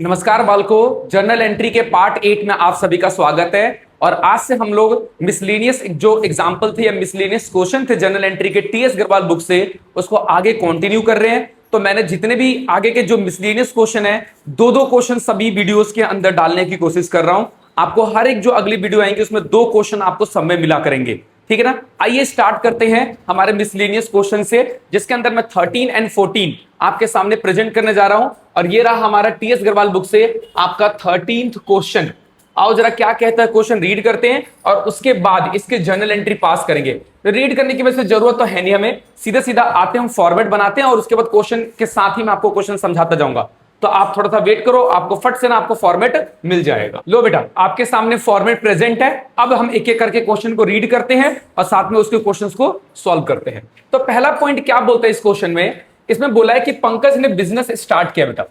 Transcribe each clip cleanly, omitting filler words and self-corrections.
नमस्कार बालको, journal entry के part 8 में आप सभी का स्वागत है। और आज से हम लोग मिसलेनियस जो एग्जाम्पल थे या मिसलेनियस क्वेश्चन थे जर्नल एंट्री के टीएस अग्रवाल बुक से, उसको आगे कंटिन्यू कर रहे हैं। तो मैंने जितने भी आगे के जो मिसलेनियस क्वेश्चन है, दो दो क्वेश्चन सभी वीडियोस के अंदर डालने की कोशिश कर रहा हूं। आपको हर एक जो अगली वीडियो आएंगे उसमें दो क्वेश्चन आपको सब में मिला करेंगे, ठीक है ना। आइए स्टार्ट करते हैं हमारे मिसलेनियस क्वेश्चन से, जिसके अंदर मैं 13 एंड 14 आपके सामने प्रेजेंट करने जा रहा हूं। और ये रहा हमारा टीएस अग्रवाल बुक से आपका 13th क्वेश्चन। आओ जरा क्या कहता है क्वेश्चन रीड करते हैं और उसके बाद इसके जर्नल एंट्री पास करेंगे। तो रीड करने की वजह से जरूरत तो है नहीं, हमें सीधा सीधा आते हैं, हम फॉर्मेट बनाते हैं और उसके बाद क्वेश्चन के साथ ही मैं आपको क्वेश्चन समझाता जाऊंगा। तो आप थोड़ा सा वेट करो, आपको फट से ना आपको फॉर्मेट मिल जाएगा। लो बेटा, आपके सामने फॉर्मेट प्रेजेंट है। अब हम एक एक करके क्वेश्चन को रीड करते हैं और साथ में उसके क्वेश्चंस को सॉल्व करते हैं। तो पहला पॉइंट क्या बोलता है इस क्वेश्चन में, इसमें बोला है कि पंकज ने बिजनेस स्टार्ट किया। बेटा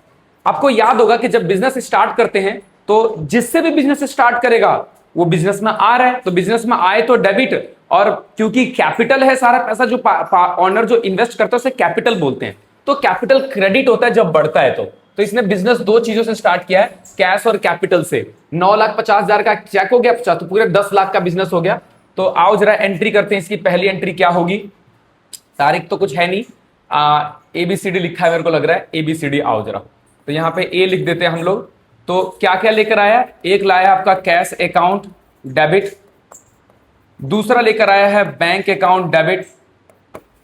आपको याद होगा कि जब बिजनेस स्टार्ट करते हैं तो जिससे भी बिजनेस स्टार्ट करेगा वो बिजनेस में आ रहा है, तो बिजनेस में आए तो डेबिट, और क्योंकि कैपिटल है सारा पैसा जो ऑनर जो इन्वेस्ट करता है उसे कैपिटल बोलते हैं। तो कैपिटल क्रेडिट होता है जब बढ़ता है। तो इसने बिजनेस दो चीजों से स्टार्ट किया है, कैश और कैपिटल से। 9,50,000 का चेक हो गया, तो पूरे 10 लाख का बिजनेस हो गया। तो आओ जरा एंट्री करते हैं। इसकी पहली एंट्री क्या होगी, तारीख तो कुछ है नहीं, ABCD लिखा है मेरे को लग रहा है, ABCD। आओ जरा, तो यहां पे ए लिख देते हैं हम लोग। तो क्या क्या लेकर आया, एक लाया आपका कैश अकाउंट डेबिट, दूसरा लेकर आया है bank account debit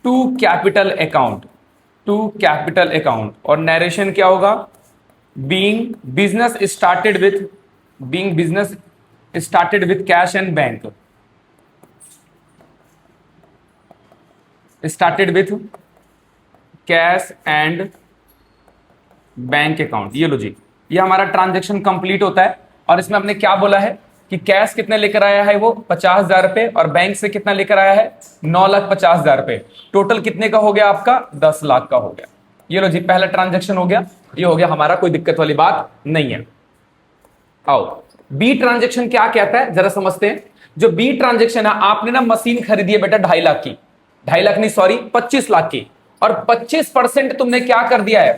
to capital account, to capital account. और नरेशन क्या होगा, being business started with cash and bank, started with cash and bank account. ये लो जी, ये हमारा ट्रांजैक्शन कंप्लीट होता है। और इसमें हमने क्या बोला है कि कैश कितने लेकर आया है वो 50,000 रुपए, और बैंक से कितना लेकर आया है 9,50,000 रुपए। टोटल कितने का हो गया आपका 10 लाख का हो गया। ये लो जी, पहला ट्रांजैक्शन हो गया, ये हो गया हमारा, कोई दिक्कत वाली बात नहीं है। आओ बी ट्रांजैक्शन क्या कहता है जरा समझते हैं। जो बी ट्रांजैक्शन है, आपने ना मशीन खरीदी है बेटा 2.5 लाख की, 2.5 लाख नहीं सॉरी 25 लाख की, और 25% तुमने क्या कर दिया है,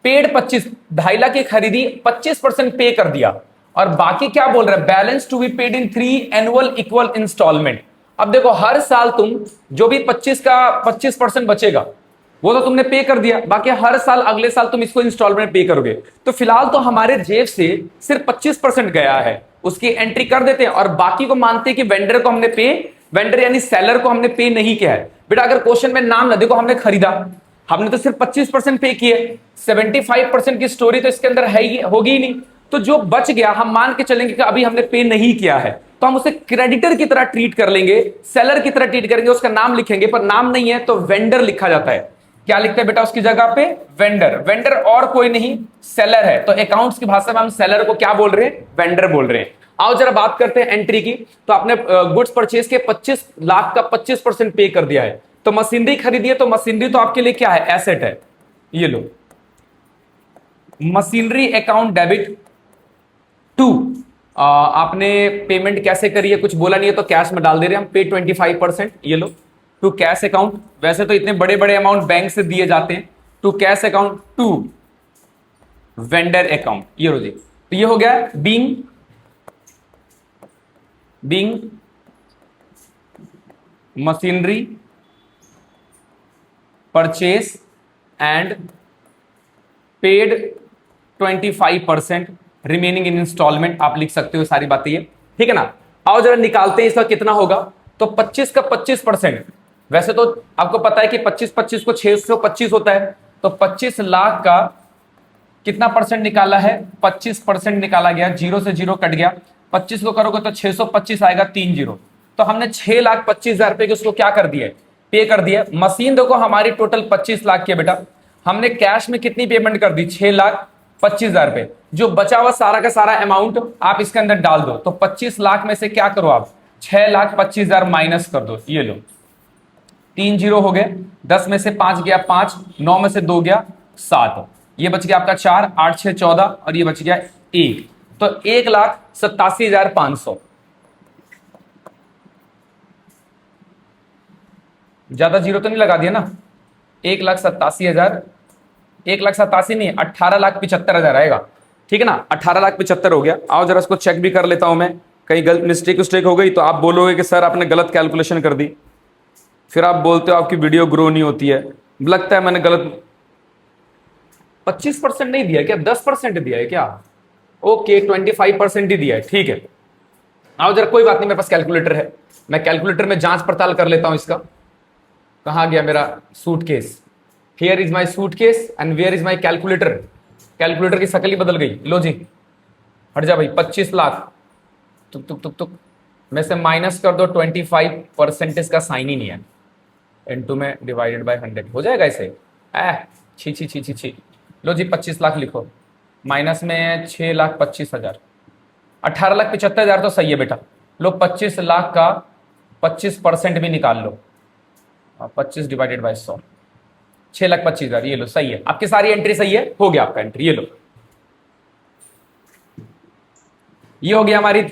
पेड 25, 2.5 लाख की खरीदी 25% पे कर दिया। और बाकी क्या बोल रहा है, balance to be paid in 3 annual equal instalment. अब देखो हर साल तुम जो भी 25% बचेगा वो तो तुमने पे कर दिया, बाकी हर साल अगले साल तुम इसको इंस्टॉलमेंट पे करोगे। तो फिलहाल तो हमारे जेब से सिर्फ 25% गया है, उसकी एंट्री कर देते हैं और बाकी को मानते हैं कि वेंडर को हमने पे, वेंडर यानी सेलर को हमने पे नहीं किया है। बेटा अगर क्वेश्चन में नाम ना देखो, हमने खरीदा, हमने तो सिर्फ 25% पे किए, 75% की स्टोरी तो इसके अंदर है ही, होगी ही नहीं। तो जो बच गया हम मान के चलेंगे कि अभी हमने पे नहीं किया है, तो हम उसे क्रेडिटर की तरह ट्रीट कर लेंगे, सेलर की तरह ट्रीट करेंगे, उसका नाम लिखेंगे। पर नाम नहीं है तो वेंडर लिखा जाता है। क्या लिखते हैं बेटा उसकी जगह पे, वेंडर। वेंडर और कोई नहीं सेलर है, तो अकाउंट्स की भाषा में हम सेलर को क्या बोल रहे हैं, वेंडर बोल रहे हैं। आओ जरा बात करते हैं एंट्री की। तो आपने गुड्स परचेज के 25 लाख का 25% पे कर दिया है। तो मशीनरी खरीदी है, तो मशीनरी तो आपके लिए क्या है, एसेट है। ये लो, मशीनरी अकाउंट डेबिट टू, आपने पेमेंट कैसे करी है कुछ बोला नहीं है तो कैश में डाल दे रहे हैं हम, पे 25%। ये लो टू कैश अकाउंट, वैसे तो इतने बड़े बड़े अमाउंट बैंक से दिए जाते हैं, to cash account to vendor account. ये लो जी, तो ये हो गया being machinery purchase and paid 25% remaining in instalment. आप लिख सकते हो सारी बातें ये, ठीक है ना। आओ जरा निकालते हैं इसका कितना होगा। तो 25 का 25%, वैसे तो आपको पता है कि 25 को 625 होता है, तो 25 लाख का कितना परसेंट निकाला है, 25% निकाला गया, 0 से 0 कट गया, 25 को करोगे तो 625 आएगा, 3 0। तो हमने 6,25,000 रुपए के उसको क्या कर दिया, पे कर दिया। मशीन देखो हमारी टोटल 25 लाख की है बेटा, हमने कैश में कितनी पेमेंट कर दी, 6,25,000 रुपए। जो बचा हुआ सारा का सारा अमाउंट आप इसके अंदर डाल दो। तो 25 लाख में से क्या करो आप, 6,25,000 माइनस कर दो। ये लो 3 0 हो गए, 10 में से 5 गया 5, 9 में से 2 गया 7, ये बच गया आपका 4, 8 6 14, और ये बच गया 1। तो 1,87,500। ज्यादा जीरो तो नहीं लगा दिया ना, 1,87,000, 1,87,000 नहीं, 18,75,000 आएगा। ठीक है ना, 18,75,000 हो गया। आओ जरा इसको चेक भी कर लेता हूं मैं, कहीं गलत मिस्टेक हो गई तो आप बोलोगे कि सर आपने गलत कैलकुलेशन कर दी, फिर आप बोलते हो आपकी वीडियो ग्रो नहीं होती है। लगता है मैंने गलत 25% नहीं दिया क्या, 10% दिया है क्या? ओके 25% ही दिया है, ठीक है। आओ जरा, कोई बात नहीं, मेरे पास कैलकुलेटर है, मैं कैलकुलेटर में जांच पड़ताल कर लेता हूं इसका। कहां गया मेरा suitcase? Here is my suitcase and where is my calculator. Calculator की शक्ल ही बदल गई। लो जी, हट जा भाई। 25 लाख तुक तुक तुक तुक में से माइनस कर दो 25%, का साइन ही नहीं है। इनटू में डिवाइडेड बाय 100 हो जाएगा ऐसे? छी छी छी छी छी। लो जी 25 लाख लिखो, माइनस में 6,25,000, 18,75,000 तो सही है बेटा। लो 25 लाख का 25% भी निकाल लो, 25 डिवाइडेड बाय 100, 6,25,000। ये लो सही है, आपकी सारी एंट्री सही है, हो गया आपका एंट्री। ये लो, ये हो गया हमारी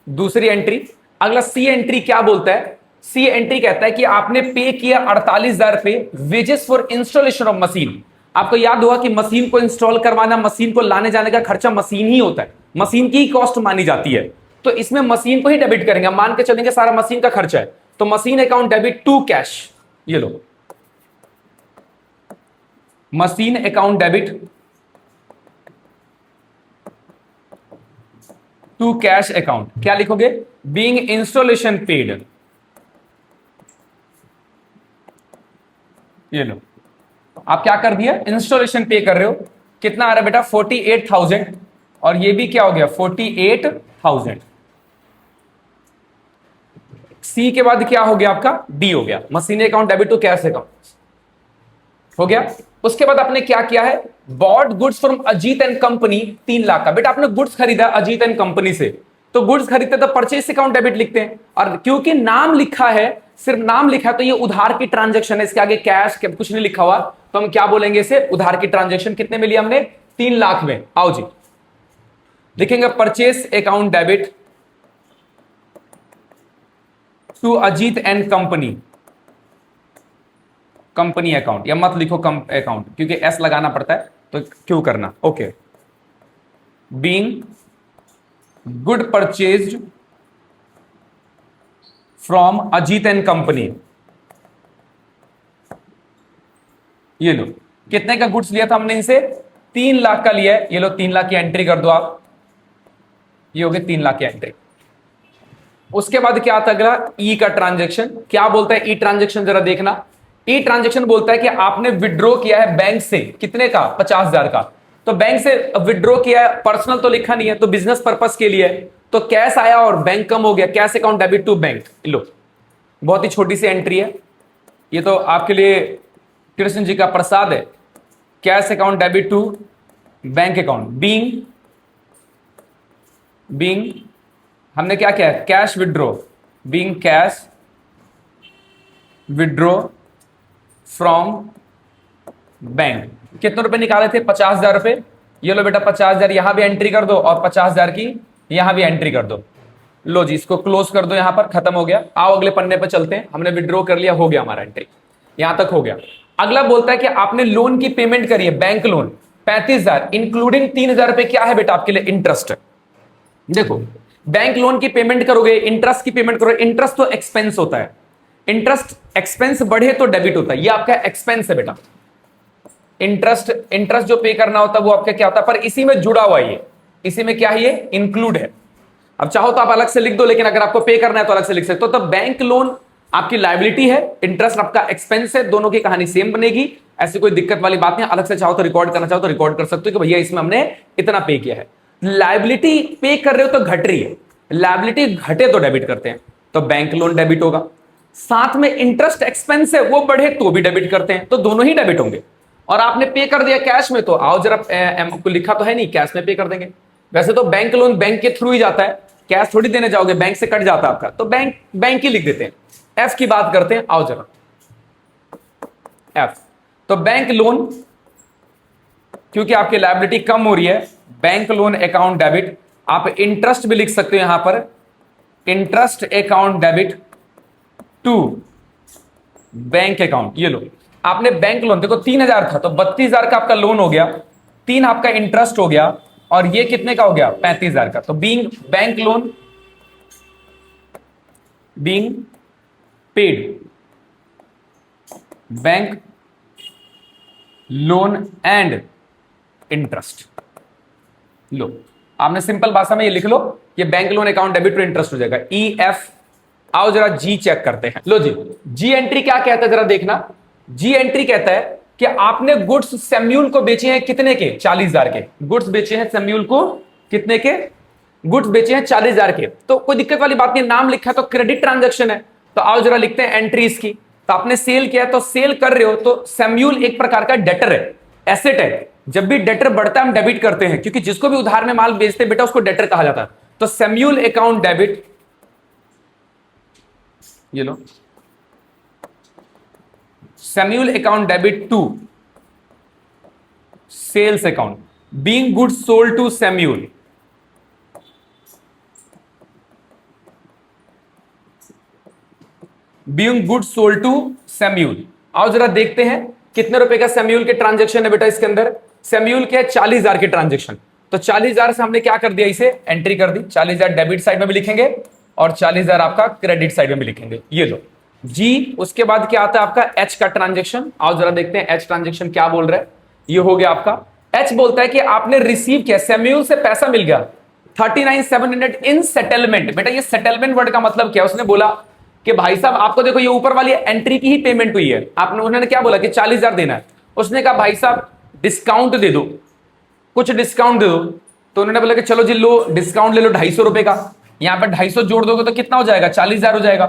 दूसरी एंट्री। अगला सी एंट्री क्या बोलता है? सी एंट्री कहता है कि आपने पे किया 48,000 रुपए wages for installation of machine. आपको याद होगा कि मशीन को इंस्टॉल करवाना, मशीन को लाने जाने का खर्चा मशीन ही होता है, मशीन की कॉस्ट मानी जाती है। तो इसमें मशीन को ही डेबिट करेंगे, मान के चलेंगे सारा मशीन का खर्चा है। तो machine account debit to cash, ये लो machine account debit to cash account. क्या लिखोगे? Being installation paid. ये लो, आप क्या कर दिया? इंस्टॉलेशन पे कर रहे हो। कितना आ रहा है बेटा? 48,000। और ये भी क्या हो गया? 48,000। सी के बाद क्या हो गया आपका? डी हो गया, machine account debit to cash account हो गया। उसके बाद आपने क्या किया है? Bought goods from Ajit and company 3 lakh का। बेटा आपने गुड्स खरीदा अजीत एंड कंपनी से, तो गुड्स खरीदते तो परचेस अकाउंट डेबिट लिखते हैं, और क्योंकि नाम लिखा है, सिर्फ नाम लिखा है, तो ये उधार की ट्रांजैक्शन है, इसके आगे कैश कुछ नहीं लिखा हुआ, तो हम क्या बोलेंगे इसे? उधार की ट्रांजैक्शन। कितने में लिया हमने? 3 लाख में। आओ जी लिखेंगे purchase account debit to Ajit and company, company account, या मत लिखो कम अकाउंट क्योंकि एस लगाना पड़ता है, तो क्यों करना। Okay, being good purchased from Ajit and company. ये लो, कितने का गुड्स लिया था हमने इनसे? 3 लाख का लिया है। ये लो 3 लाख की एंट्री कर दो आप, ये हो गए 3 लाख की एंट्री। उसके बाद क्या आता है अगला? ई का ट्रांजेक्शन। क्या बोलता है ई ट्रांजेक्शन? जरा देखना। ई ट्रांजेक्शन बोलता है कि आपने विड्रॉ किया है बैंक से, कितने का? 50,000 का। तो बैंक से विड्रॉ किया है, पर्सनल तो लिखा नहीं है, तो बिजनेस पर्पस के लिए, तो कैश आया और बैंक कम हो गया, cash account debit to bank. लो, बहुत ही छोटी सी एंट्री है, ये तो आपके लिए कृष्ण जी का प्रसाद है। Cash account debit to bank account. Being हमने क्या किया है? Cash withdraw, being cash withdraw from bank. कितने रुपए निकाले थे? 50,000 रुपए। ये लो बेटा 50,000 यहां भी एंट्री कर दो, और 50,000 की यहां भी एंट्री कर दो। लो जी, इसको क्लोज कर दो, यहां पर खत्म हो गया। आओ अगले पन्ने पर चलते हैं। हमने विड्रॉ कर लिया, हो गया हमारा एंट्री, यहां तक हो गया। अगला बोलता है कि आपने लोन की पेमेंट करी है, बैंक लोन 35,000, इंक्लूडिंग 3,000 रुपए क्या है बेटा आपके लिए? इंटरेस्ट। देखो, बैंक लोन की पेमेंट करोगे, इंटरेस्ट की पेमेंट करोगे, इंटरेस्ट तो एक्सपेंस होता है, इंटरेस्ट एक्सपेंस बढ़े तो डेबिट होता है, ये आपका एक्सपेंस है बेटा। इंटरेस्ट जो पे करना होता है वो आपका क्या होता है? पर इसी में जुड़ा हुआ है, ये इसी में क्या है? ये इंक्लूड है। अब चाहो तो आप अलग से लिख दो, लेकिन अगर आपको पे करना है तो अलग से लिख सकते हो। तो बैंक लोन आपकी लायबिलिटी है, इंटरेस्ट आपका एक्सपेंस है, दोनों की कहानी सेम बनेगी, ऐसी कोई दिक्कत वाली बात नहीं। अलग से चाहो तो रिकॉर्ड करना चाहो तो रिकॉर्ड कर सकते हो कि भैया इसमें हमने इतना पे किया है। लायबिलिटी पे कर रहे हो तो घट रही है, लायबिलिटी घटे तो डेबिट करते हैं, तो बैंक लोन डेबिट होगा। साथ में इंटरेस्ट एक्सपेंस है, वो बढ़े तो भी डेबिट करते हैं, तो दोनों ही डेबिट होंगे। और आपने पे कर दिया कैश में, तो आओ जरा को लिखा तो है नहीं, कैश में पे कर देंगे। वैसे तो बैंक लोन बैंक के थ्रू ही जाता है, कैश थोड़ी देने जाओगे, बैंक से कट जाता है आपका, तो बैंक ही लिख देते हैं। एफ की बात करते हैं, आओ जरा एफ। तो बैंक लोन, क्योंकि आपकी लायबिलिटी कम हो रही है, बैंक लोन अकाउंट डेबिट। आप इंटरेस्ट भी लिख सकते हो यहां पर, interest account debit to bank account. ये लो, आपने बैंक लोन, देखो 3,000 था तो 32,000 का आपका लोन हो गया, 3 आपका इंटरेस्ट हो गया, और ये कितने का हो गया 35,000 का। तो being bank loan, being paid bank loan and interest. लो आपने सिंपल भाषा में ये लिख लो, ये bank loan account debit to interest हो जाएगा ई एफ। आओ जरा जी चेक करते हैं। लो जी, जी एंट्री क्या कहता है जरा देखना। जी एंट्री कहता है कि आपने गुड्स सैम्यूल को बेचे हैं कितने के 40,000 के। गुड्स बेचे हैं सैम्यूल को कितने के, गुड्स बेचे हैं 40,000 के। तो कोई दिक्कत वाली बात नहीं, नाम लिखा है तो क्रेडिट ट्रांजैक्शन है। तो आओ जरा लिखते हैं एंट्री इसकी। तो आपने सेल किया है तो सेल कर रहे हो, तो सैम्यूल एक प्रकार का डेटर है, एसेट है। जब भी डेटर बढ़ता है हम डेबिट करते हैं, क्योंकि जिसको भी उधार में माल बेचते हैं बेटा उसको डेटर कहा जाता है। तो सैम्यूल अकाउंट डेबिट, ये लो Samuel account debit to sales account, being goods sold to Samuel. Being goods sold to Samuel. आओ जरा देखते हैं कितने रुपए का सैम्यूल के ट्रांजैक्शन है बेटा इसके अंदर। सैम्यूल के 40,000 के ट्रांजैक्शन। तो 40,000 से हमने क्या कर दिया, इसे एंट्री कर दी। 40,000 डेबिट साइड में भी लिखेंगे और 40,000 आपका क्रेडिट साइड में भी लिखेंगे। ये लो जी। उसके बाद क्या आता है आपका एच का ट्रांजैक्शन। आओ जरा देखते हैं एच ट्रांजैक्शन क्या बोल रहा है। ये हो गया आपका एच, बोलता है कि आपने रिसीव किया, सैम्यूल से पैसा मिल गया 39,700 इन सेटलमेंट। बेटा ये सेटलमेंट वर्ड का मतलब क्या है, उसने बोला कि भाई साहब आपको देखो ये ऊपर वाली एंट्री की ही पेमेंट हुई है। आपने, उन्होंने क्या बोला कि 40,000 देना है। उसने कहा भाई साहब डिस्काउंट दे दो, कुछ डिस्काउंट दे दो। तो उन्होंने बोला कि चलो जी लो डिस्काउंट ले लो 250 रुपए का। यहां पर 250 जोड़ दोगे तो कितना हो जाएगा 40,000 हो जाएगा।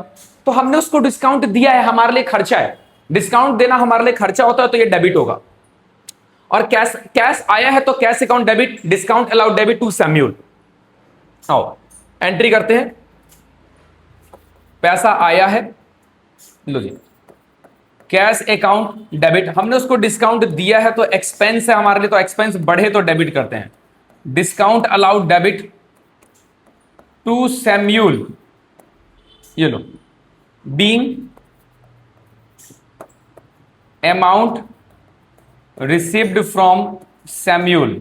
तो हमने उसको डिस्काउंट दिया है, हमारे लिए खर्चा है। डिस्काउंट देना हमारे लिए खर्चा होता है तो ये डेबिट होगा। और कैश, कैश आया है तो cash account debit, discount allowed debit to Samuel. आओ एंट्री करते हैं। पैसा आया है, लो जी कैश अकाउंट डेबिट। हमने उसको डिस्काउंट दिया है तो एक्सपेंस है हमारे लिए, तो एक्सपेंस बढ़े तो डेबिट करते हैं। Discount allowed debit to Samuel, ये लो being amount received from Samuel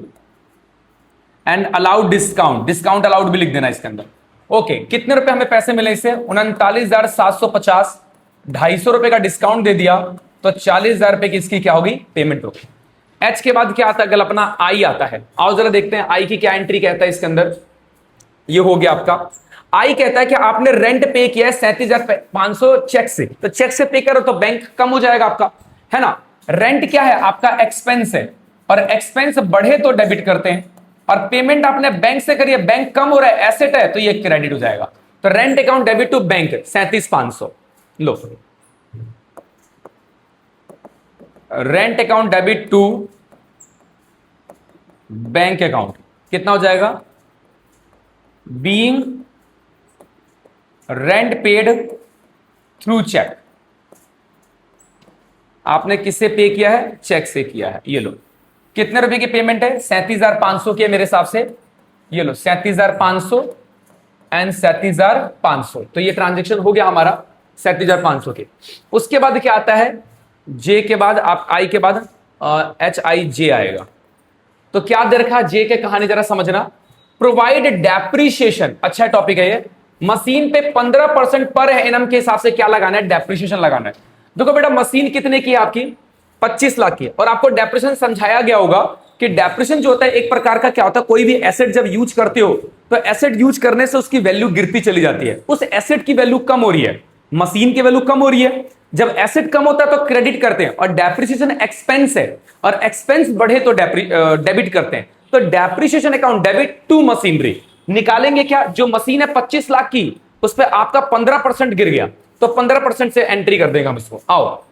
and allowed discount. Discount allowed भी लिख देना इसके अंदर। ओके कितने रुपए हमें पैसे मिले इससे 39,750। 250 रुपए का डिस्काउंट दे दिया तो 40,000 रुपए की इसकी क्या होगी पेमेंट होगी। एच के बाद क्या आता है, अगर अपना आई आता है। आओ जरा देखते हैं आई की क्या एंट्री कहता है इसके अंदर। ये हो गया आपका आई, कहता है कि आपने रेंट पे किया है 37,500 चेक से। तो चेक से पे करो तो बैंक कम हो जाएगा आपका, है ना। रेंट क्या है आपका एक्सपेंस है, और एक्सपेंस बढ़े तो डेबिट करते हैं। और पेमेंट आपने बैंक से करिए, बैंक कम हो रहा है, एसेट है तो ये क्रेडिट हो जाएगा। तो rent account debit to bank 37,500। लो rent account debit to bank account कितना हो जाएगा, being rent paid through cheque. आपने किससे पे किया है, चेक से किया है। ये लो कितने रुपए की पेमेंट है 37,500 की है मेरे हिसाब से। ये लो 37,500 एंड 37,500। तो ये ट्रांजेक्शन हो गया हमारा 37,500 के। उसके बाद क्या आता है जे के बाद, आप आई के बाद एच आई जे आएगा। तो क्या दे रखा जे के कहानी जरा समझना। प्रोवाइड डेप्रीशिएशन, अच्छा टॉपिक है ये। मशीन पे 15% पर एनम के हिसाब से क्या लगाना है, डेप्रीशिएशन लगाना है। देखो बेटा मशीन कितने की है आपकी 25 लाख की है, और आपको डेप्रिसिएशन समझाया गया होगा कि डेप्रिसिएशन जो होता है एक प्रकार का क्या होता है, कोई भी एसेट जब यूज करते हो तो एसेट यूज करने से उसकी वैल्यू गिरती चली जाती है। उस एसेट की वैल्यू कम हो रही है, मशीन की वैल्यू कम हो रही है। जब एसेट कम होता है तो क्रेडिट करते हैं, और डेप्रिसिएशन एक्सपेंस है, और एक्सपेंस बढ़े तो डेबिट करते हैं। तो depreciation account debit to machinery निकालेंगे क्या, जो मशीन है 25 लाख की उस पर आपका 15% गिर गया तो 15% से एंट्री कर देगा हम इसको। आओ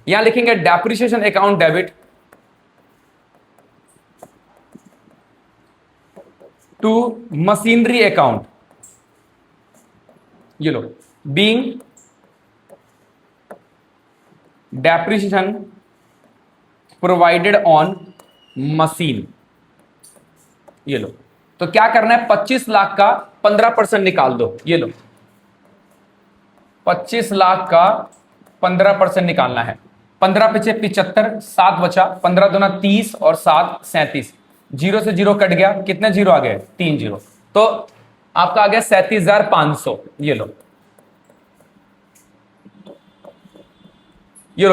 यहां लिखेंगे depreciation account debit to machinery account. ये लो being depreciation provided on machine. ये लो तो क्या करना है 25 लाख का 15% निकाल दो। ये लो 25 लाख का 15% निकालना है। 15 पीछे 75, 7 बचा, 15 दूना 30 और 7 37। जीरो से जीरो कट गया, कितने जीरो आ गए? 3 जीरो। तो आपका आ गया 37,500। ये लो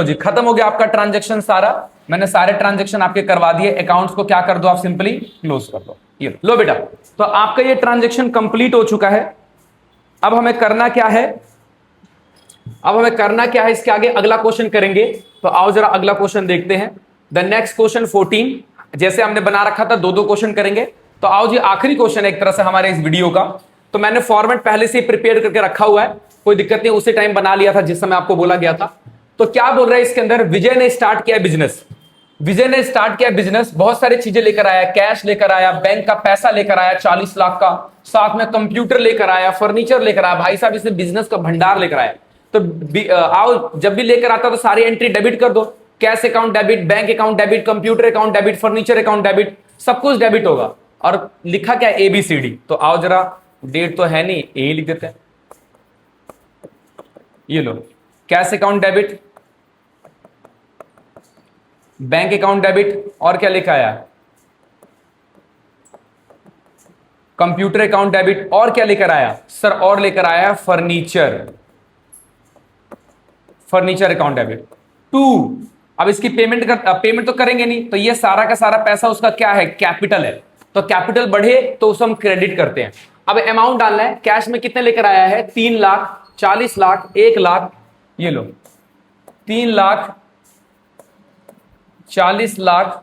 जी, खत्म हो गया आपका ट्रांजैक्शन सारा। मैंने सारे ट्रांजैक्शन आपके करवा दिए। अकाउंट्स को क्या कर दो आप, सिंपली क्लोज कर दो। ये लो बेटा, तो आपका ये ट्रांजैक्शन कंप्लीट हो चुका है। अब हमें करना क्या है? इसके आगे अगला क्वेश्चन करेंगे। तो आओ जरा अगला क्वेश्चन देखते हैं। The next question 14। जैसे हमने बना रखा था 2-2 क्वेश्चन करेंगे। तो आओ जी, आखिरी क्वेश्चन एक तरह से हमारे इस वीडियो का। तो मैंने फॉर्मेट पहले से ही प्रिपेयर करके रखा हुआ है, कोई दिक्कत नहीं, उसी टाइम बना लिया था जिस समय आपको बोला गया था। तो क्या बोल रहा है इसके अंदर? विजय ने स्टार्ट किया बिजनेस। बहुत सारी चीजें लेकर आया, कैश लेकर आया, बैंक का पैसा लेकर आया 40 लाख का, साथ में कंप्यूटर लेकर आया, फर्नीचर लेकर आया। भाई साहब इसने बिजनेस का भंडार लेकर आया। तो आओ, जब भी लेकर आता तो सारी एंट्री डेबिट कर दो। Cash account debit, bank account debit, computer account debit, furniture account debit, सब कुछ डेबिट होगा। और लिखा क्या? ABCD। तो आओ जरा, डेट तो है नहीं, ए लिख देते हैं। ये लो, cash account debit, bank account debit, और क्या लेकर आया? कंप्यूटर अकाउंट डेबिट, और क्या लेकर आया सर? और लेकर आया फर्नीचर अकाउंट डेबिट 2। अब इसकी पेमेंट तो करेंगे नहीं, तो ये सारा का सारा पैसा उसका क्या है? कैपिटल है। तो कैपिटल बढ़े तो उसे हम क्रेडिट करते हैं। अब अमाउंट डालना है। कैश में कितने लेकर आया है? 3 लाख, 40 लाख, 1 लाख। ये लो, 3 लाख, 40 लाख,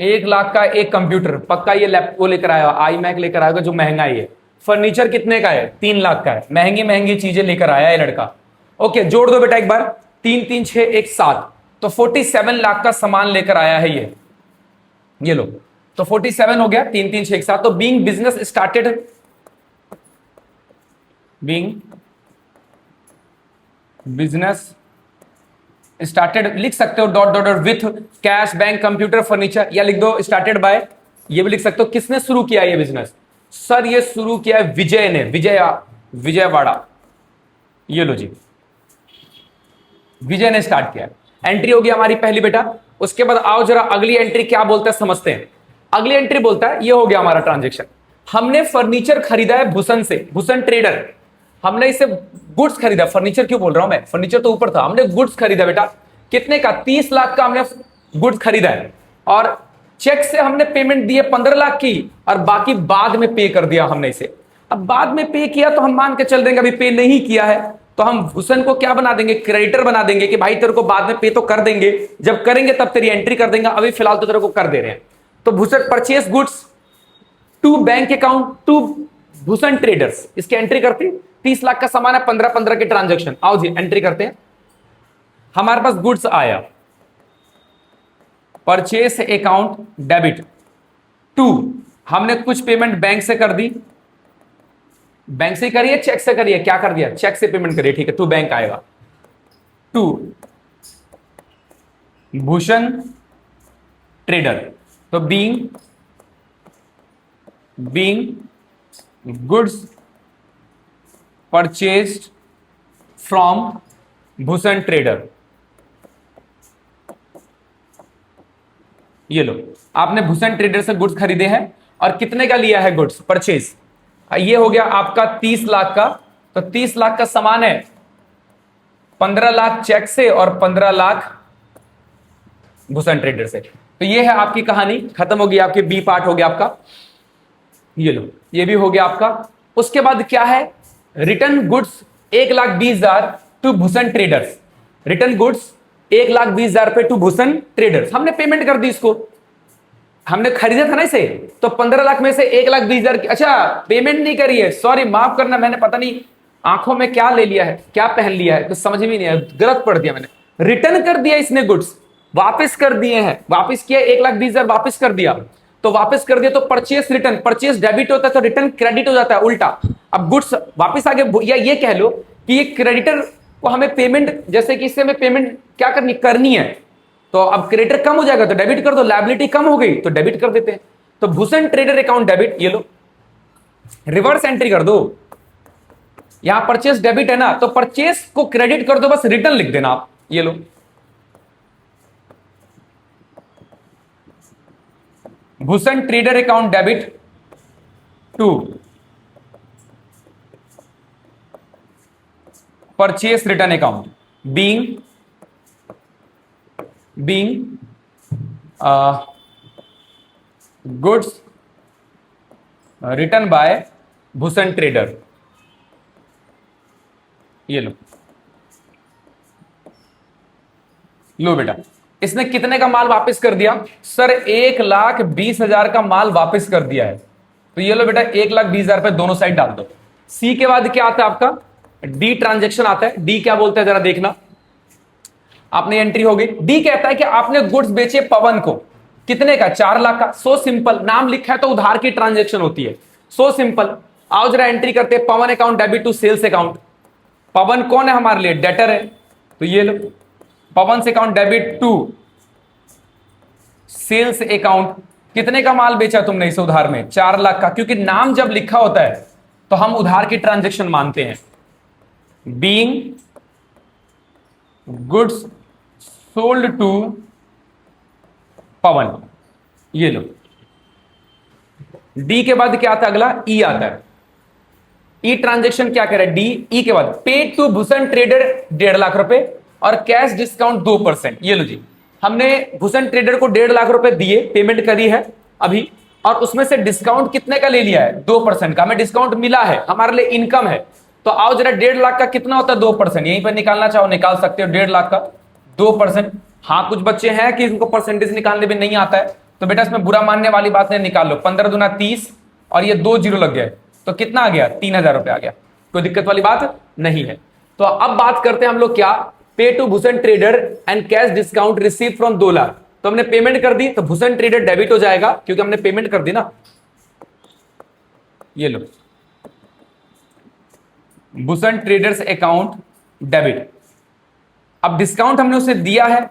1 लाख का एक कंप्यूटर पक्का, ये लैपटॉप लेकर आया, iMac लेकर आएगा जो महंगा ही है। फर्नीचर कितने का है? 3 लाख का है। महंगी महंगी चीजें लेकर आया है लड़का। ओके, जोड़ दो बेटा एक बार, 3 3 6 1 7, तो 47 लाख का सामान लेकर आया है ये लो, तो 47 हो गया, 3 3 6 1 7। तो बीइंग बिजनेस स्टार्टेड लिख सकते हो, dot dot dot with cash, bank, computer, furniture, या लिख दो स्टार्टेड बाय। ये भी लिख सकते हो। किसने शुरू किया ये बिजनेस? सर ये शुरू किया है विजय ने, विजयवाड़ा। ये लो जी, विजय ने स्टार्ट किया। एंट्री होगी हमारी पहली बेटा। उसके बाद आओ जरा अगली एंट्री क्या बोलता है समझते हैं। अगली एंट्री बोलता है, ये हो गया हमारा ट्रांजेक्शन। हमने फर्नीचर खरीदा है भूषण से, भूषण ट्रेडर। हमने इसे गुड्स खरीदा। फर्नीचर क्यों बोल रहा हूं मैं, फर्नीचर तो ऊपर था। हमने गुड्स खरीदा बेटा, कितने का? 30 लाख का हमने गुड्स खरीदा है। और चेक से हमने पेमेंट दी है 15 लाख की, और बाकी बाद में पे कर दिया हमने इसे। अब बाद में पे किया तो हम मान के चल देंगे अभी पे नहीं किया है, तो हम भूषण को क्या बना देंगे? क्रेडिटर बना देंगे कि भाई तेरे को बाद में पे तो कर देंगे, जब करेंगे तब तेरी एंट्री कर देंगे, अभी फिलहाल तो तेरे को कर दे रहे हैं। तो Bhushan purchase goods to bank account to Bhushan traders, इसकी एंट्री करते। 30 लाख का सामान है, 15-15 के ट्रांजेक्शन। आओ जी एंट्री करते हैं। हमारे पास गुड्स आया, परचेस अकाउंट डेबिट टू, हमने कुछ पेमेंट बैंक से कर दी। बैंक से करिए, चेक से करिए, क्या कर दिया? चेक से पेमेंट करिए, ठीक है, टू बैंक आएगा। टू भूषण ट्रेडर, तो being goods purchased from Bhushan trader. ये लो, आपने भूषण ट्रेडर से गुड्स खरीदे हैं, और कितने का लिया है गुड्स? परचेज। ये हो गया आपका 30 लाख का। तो 30 लाख का सामान है, 15 लाख चेक से और 15 लाख भूषण ट्रेडर से। तो ये है आपकी कहानी, खत्म होगी। आपके बी पार्ट हो गया आपका। ये लो, ये भी हो गया आपका। उसके बाद क्या है? Return goods 1,20,000 to Bhushan traders. Return goods 1,20,000 pay to Bhushan traders. हमने पेमेंट कर दी इसको, हमने खरीदा था ना इसे, तो 15 लाख में से 1,20,000 की, अच्छा पेमेंट नहीं करी है, सॉरी माफ करना, मैंने पता नहीं आंखों में क्या ले लिया है, क्या पहन लिया है, तो समझ में नहीं आया, गलत पढ़ दिया मैंने। रिटर्न कर दिया इसने गुड्स, वापस कर दिए हैं, वापस किया 1,20,000 वापस कर दिया। तो वापस कर दिया तो परचेस रिटर्न, परचेस डेबिट होता है तो रिटर्न क्रेडिट हो जाता है उल्टा। अब गुड्स वापस आगे, या ये कह लो कि ये क्रेडिटर को हमें पेमेंट, जैसे कि इससे हमें पेमेंट क्या करनी है, तो अब क्रेडिटर कम हो जाएगा तो डेबिट कर दो, लायबिलिटी कम हो गई तो डेबिट कर देते हैं। तो भूषण ट्रेडर अकाउंट डेबिट, ये लो रिवर्स एंट्री कर दो। यहां परचेस डेबिट है ना, तो परचेस को क्रेडिट कर दो, बस रिटर्न लिख देना आप। ये लो Bhushan trader account debit to purchase return account being goods return by Bhushan trader. ये लो बेटा, इसने कितने का माल वापस कर दिया सर? 1,20,000 का माल वापस कर दिया है। तो ये लो बेटा 1,20,000 पे दोनों साइड डाल दो। सी के बाद क्या आता है आपका? डी ट्रांजैक्शन आता है। डी क्या बोलता है जरा देखना, आपने एंट्री हो गई। डी कहता है कि आपने गुड्स बेचे पवन को, कितने का? 4 लाख का। सो सिंपल, नाम लिखा है तो उधार की ट्रांजैक्शन होती है। सो सिंपल, आओ जरा एंट्री करते हैं। Pawan account debit to sales account. Pawan कौन है हमारे लिए? डेटर है। तो ये लो पवन से account debit to sales account. कितने का माल बेचा तुमने इस उधार में? 4 लाख का। क्योंकि नाम जब लिखा होता है तो हम उधार की ट्रांजैक्शन मानते हैं। बीइंग गुड्स सोल्ड टू पवन। ये लो। डी के बाद क्या आता है अगला? ई आता है। ई ट्रांजैक्शन क्या कह रहा है? डी ई के बाद paid to Bhushan trader 1.5 lakh रुपए और कैश डिस्काउंट 2%। ये लो जी, हमने भूषण ट्रेडर को 1.5 लाख रुपए दिए, पेमेंट करी है अभी, और उसमें से डिस्काउंट कितने का ले लिया है? 2% का। हमें डिस्काउंट मिला है, हमारे लिए इनकम है। तो आओ जरा 1.5 लाख का कितना होता है? 2%। यहीं पर निकालना चाहो निकाल सकते हो। 1.5 लाख का 2%। हाँ, कुछ बच्चे हैं कि इनको परसेंटेज निकालने भी नहीं आता है, तो बेटा इसमें बुरा मानने वाली बात नहीं, निकाल लो। 15 दूना 30 और ये 2 जीरो लग गए, तो कितना आ गया? 3,000 रुपए आ गया। कोई दिक्कत वाली बात नहीं है। तो अब बात करते हैं हम लोग क्या? Pay to Bhushan trader and cash discount receive from 2 lakh. तो हमने पेमेंट कर दी, तो भूषण ट्रेडर डेबिट हो जाएगा क्योंकि हमने पेमेंट कर दी ना। ये लो भूषण ट्रेडर्स अकाउंट डेबिट। अब डिस्काउंट हमने उसे दिया है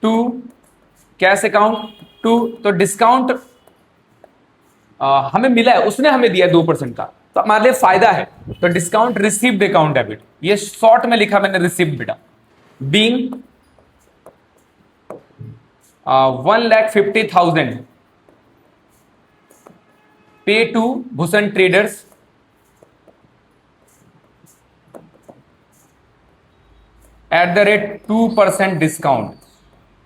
टू कैश अकाउंट टू, तो डिस्काउंट हमें मिला है, उसने हमें दिया 2% का, तो हमारे लिए फायदा है। तो डिस्काउंट रिसीव्ड अकाउंट डेबिट, ये शॉर्ट में लिखा मैंने रिसीव्ड बेटा। Being 1,50,000 pay to Bhushan traders at the rate 2% discount.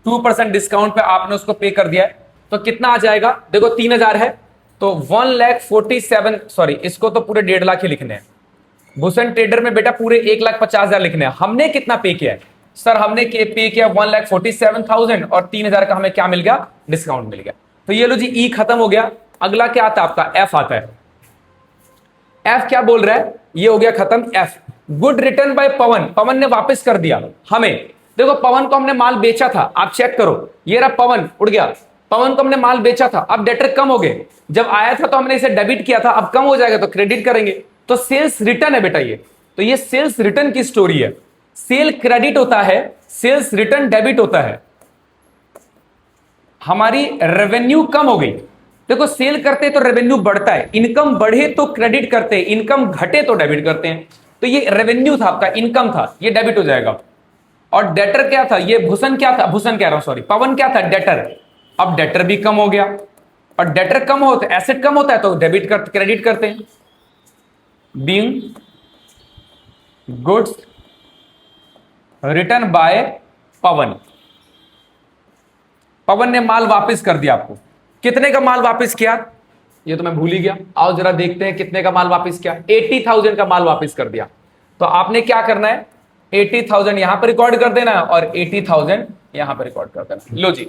2% discount पे आपने उसको पे कर दिया है, तो कितना आ जाएगा? देखो 3,000 है तो 1,47,000, सॉरी इसको तो पूरे 1.5 लाख ही लिखने हैं। भूषण ट्रेडर में बेटा पूरे 1,50,000 लिखने हैं। हमने कितना पे किया है सर? हमने पे किया 1,47,000 और 3,000 का हमें क्या मिल गया? डिस्काउंट मिल गया। तो ये लो जी, ई खत्म हो गया। अगला क्या आता है आपका? एफ आता है। एफ क्या बोल रहा है? ये हो गया खत्म। एफ गुड रिटर्न बाय पवन। पवन ने वापस कर दिया हमें। देखो पवन को हमने माल बेचा था, आप चेक करो, ये रहा पवन उड़ गया। पवन को हमने माल बेचा था, अब डेटर कम हो गए। जब आया था तो हमने इसे डेबिट किया था, अब कम हो जाएगा तो क्रेडिट करेंगे। तो सेल्स रिटर्न है बेटा ये। तो ये सेल्स रिटर्न की स्टोरी है। सेल क्रेडिट होता है, सेल्स रिटर्न डेबिट होता है। हमारी रेवेन्यू कम हो गई। देखो सेल करते तो रेवेन्यू बढ़ता है, इनकम बढ़े तो क्रेडिट करते हैं, इनकम घटे तो डेबिट करते हैं। तो ये रेवेन्यू था आपका, इनकम था, ये डेबिट हो जाएगा। और डेटर क्या था? ये भूषण क्या था? भूषण कह रहा हूं सॉरी, पवन क्या था? डेटर। अब डेटर भी कम हो गया, और डेटर कम हो तो एसेट कम होता है तो डेबिट कर क्रेडिट करते हैं। बीइंग गुड्स रिटर्न बाय पवन। पवन ने माल वापस कर दिया आपको। कितने का माल वापस किया? ये तो मैं भूल ही गया। आओ जरा देखते हैं कितने का माल वापस किया। 80,000 का माल वापस कर दिया। तो आपने क्या करना है? 80,000 यहां पर रिकॉर्ड कर देना और 80,000 यहां पर रिकॉर्ड कर देना। लो जी,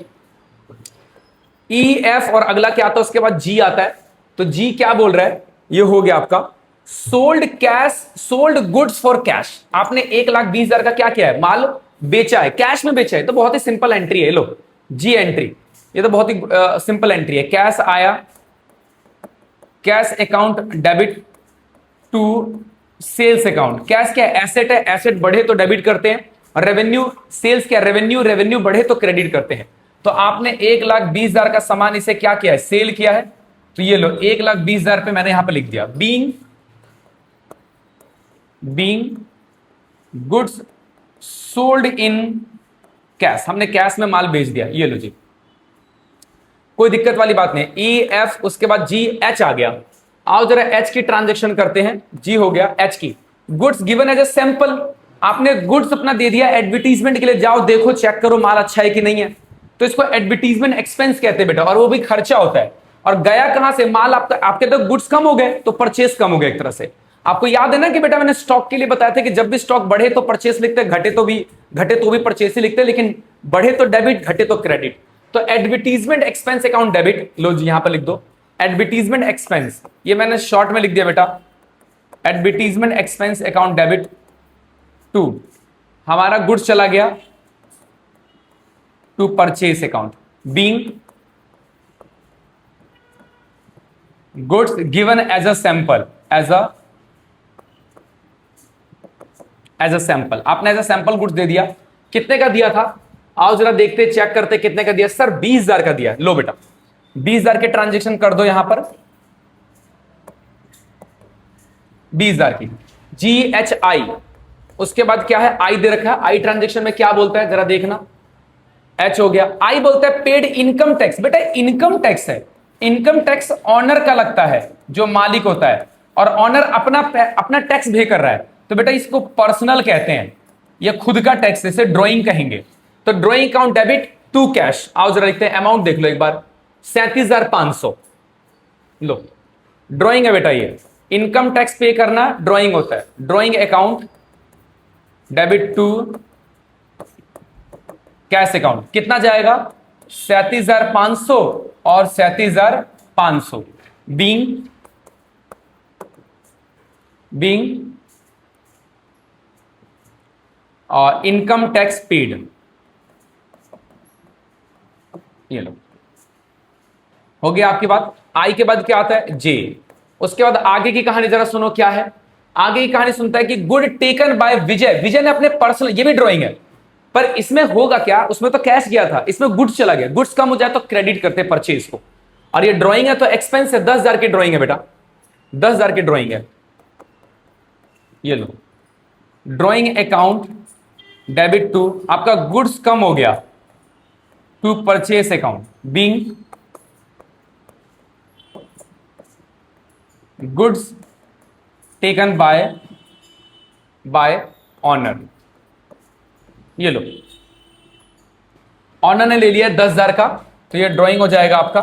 ई एफ और अगला क्या आता है? उसके बाद जी आता है। तो जी क्या बोल रहा है? ये हो गया आपका sold cash, sold goods for cash. आपने 1,20,000 का क्या किया है? माल बेचा है, कैश में बेचा है। तो बहुत ही सिंपल एंट्री है। लो जी एंट्री, ये तो बहुत ही सिंपल एंट्री है। कैश आया, cash account debit to sales account. Cash क्या एसेट है, एसेट बढ़े तो डेबिट करते हैं। और रेवेन्यू, सेल्स क्या रेवेन्यू, रेवेन्यू बढ़े तो क्रेडिट करते हैं। तो आपने 1,20,000 का सामान इसे क्या किया है? सेल किया है। तो ये लो 1,20,000 पे मैंने यहां पे लिख दिया being goods sold in cash. हमने कैश में माल बेच दिया। ये लो जी, कोई दिक्कत वाली बात नहीं। ई एफ, उसके बाद जी, एच आ गया। आओ जरा एच की ट्रांजेक्शन करते हैं। जी हो गया, एच की goods given as a sample. आपने गुड्स अपना दे दिया एडवर्टीजमेंट के लिए, जाओ देखो चेक करो माल अच्छा है कि नहीं है, तो इसको एडवर्टीजमेंट एक्सपेंस कहते हैं बेटा, और वो भी खर्चा होता है। और गया कहां से माल? आपका, आपके तो गुड्स कम हो गए तो परचेस कम हो गया एक तरह से। आपको याद है ना कि बेटा मैंने स्टॉक के लिए बताया था कि जब भी स्टॉक बढ़े तो परचेस लिखते हैं, घटे तो भी परचेस ही लिखते हैं, लेकिन बढ़े तो डेबिट, घटे तो क्रेडिट। तो एडवर्टीजमेंट एक्सपेंस अकाउंट डेबिट, लो जी यहां पर लिख दो एडवर्टीजमेंट एक्सपेंस, ये मैंने शॉर्ट में लिख दिया बेटा, advertisement expense account debit to, हमारा गुड्स चला गया to purchase account, being goods given as a sample, as a sample. आपने एज अ सैंपल गुड्स दे दिया। कितने का दिया था? आओ जरा देखते, चेक करते कितने का दिया। सर 20,000 का दिया। लो बेटा 20,000 के ट्रांजेक्शन कर दो यहां पर, 20,000 की GHI, उसके बाद क्या है? आई दे रखा है। आई ट्रांजेक्शन में क्या बोलता है जरा देखना, एच हो गया। आई बोलता है पेड इनकम टैक्स। बेटा इनकम टैक्स है, इनकम टैक्स ऑनर का लगता है जो मालिक होता है, और ऑनर अपना टैक्स पे कर रहा है, तो बेटा इसको पर्सनल कहते हैं, ये खुद का टैक्स, इसे ड्रॉइंग कहेंगे। तो drawing account debit to cash. आओ जरा लिखते हैं, अमाउंट देख लो एक बार, 37,500। लो ड्रॉइंग है बेटा, ये इनकम टैक्स पे करना ड्रॉइंग होता है। Drawing account debit to cash account, कितना जाएगा? 37,500 और 37,500 बीइंग और इनकम टैक्स पेड। ये लो हो गया आपकी बात। आई के बाद क्या आता है? जे। उसके बाद आगे की कहानी जरा सुनो क्या है। आगे की कहानी सुनता है कि गुड टेकन बाय विजय। विजय ने अपने पर्सनल, ये भी ड्राइंग है, पर इसमें होगा क्या? उसमें तो कैश गया था, इसमें गुड्स चला गया। गुड्स कम हो जाए तो क्रेडिट करते हैं परचेज को, और ये ड्राइंग है तो एक्सपेंस है। 10,000 की ड्राइंग है बेटा, 10,000 की ड्राइंग है। ये लो ड्राइंग अकाउंट डेबिट टू, आपका गुड्स कम हो गया, to purchase account being goods taken by owner. ये लो ऑनर ने ले लिया 10,000 का, तो ये ड्राइंग हो जाएगा आपका।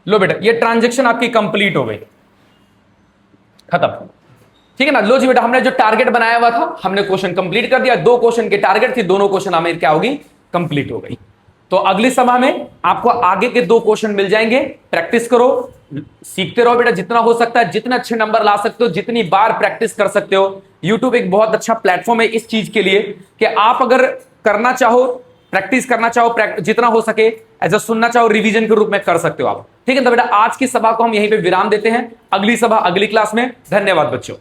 लो बेटा ये ट्रांजेक्शन आपकी कंप्लीट हो गई, खत्म, ठीक है ना। लो जी बेटा हमने जो टारगेट बनाया हुआ था हमने क्वेश्चन कंप्लीट कर दिया। 2 क्वेश्चन के टारगेट थी, दोनों क्वेश्चन हमें क्या होगी? कंप्लीट हो गई। तो अगली सभा में आपको आगे के 2 क्वेश्चन मिल जाएंगे। प्रैक्टिस करो, सीखते रहो बेटा जितना हो सकता है, जितने अच्छे नंबर ला सकते हो, जितनी बार प्रैक्टिस कर सकते हो। यूट्यूब एक बहुत अच्छा प्लेटफॉर्म है इस चीज के लिए कि आप अगर करना चाहो, प्रैक्टिस करना चाहो, जितना हो सके एज अ सुनना चाहो, रिवीजन के रूप में कर सकते हो आप, ठीक है। तो बेटा आज की सभा को हम यहीं पे विराम देते हैं। अगली सभा अगली क्लास में। धन्यवाद बच्चों।